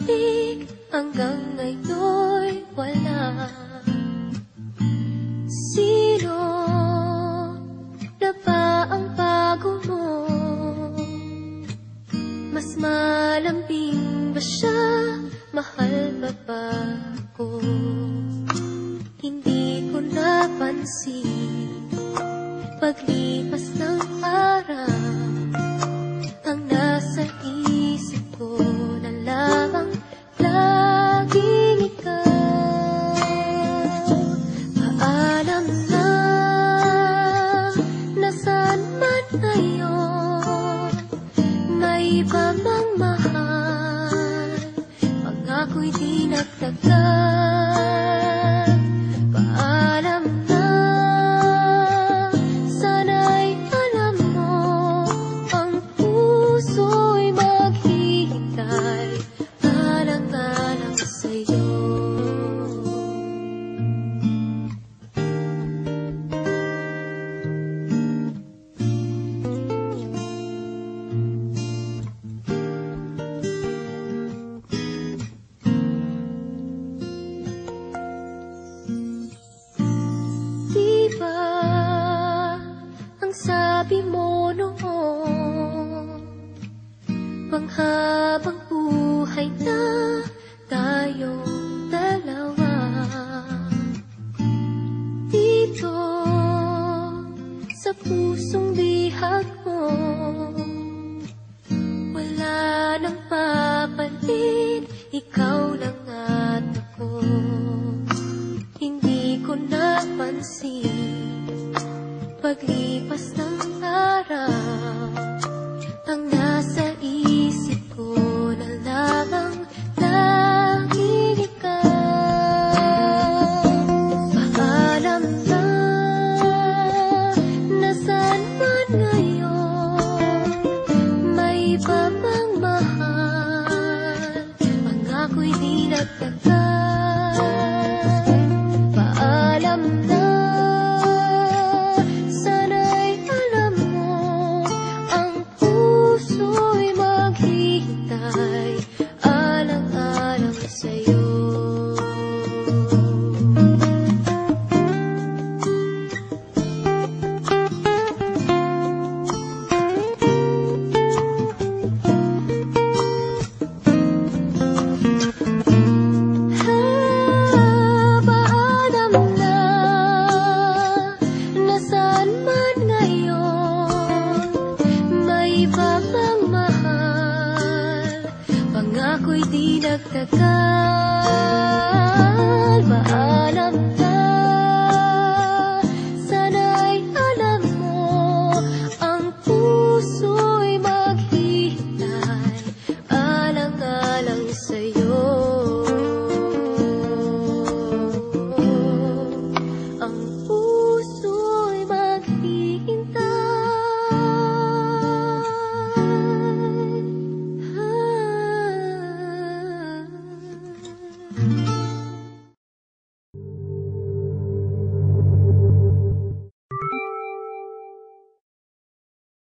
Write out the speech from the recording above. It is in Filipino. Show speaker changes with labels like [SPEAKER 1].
[SPEAKER 1] bumalik hanggang ngayon'y wala. Sino na ba ang bago mo? Mas malambing ba siya? Mahal ba ba ako? Hindi ko napansin paglipas ng araw. Ang nasa isip ko na lamang laging ikaw. Paalam na, nasaan man ngayon, may iba mang mahal. Pangako'y di nagtagal. Paalam na, sana'y alam mo, ang puso'y maghihintay alang-alang sa'yo. Ang sabi mo noon, panghabang buhay na tayong dalawa. Dito sa pusong bihag mo, wala nang papalit, ikaw lang at ako. Hindi ko napansin paglipas ng araw, ang nasa isip ko na lamang laging ikaw. Paalam na, nasaan man ngayon, may iba bang mahal. Pangako'y di nagtagal.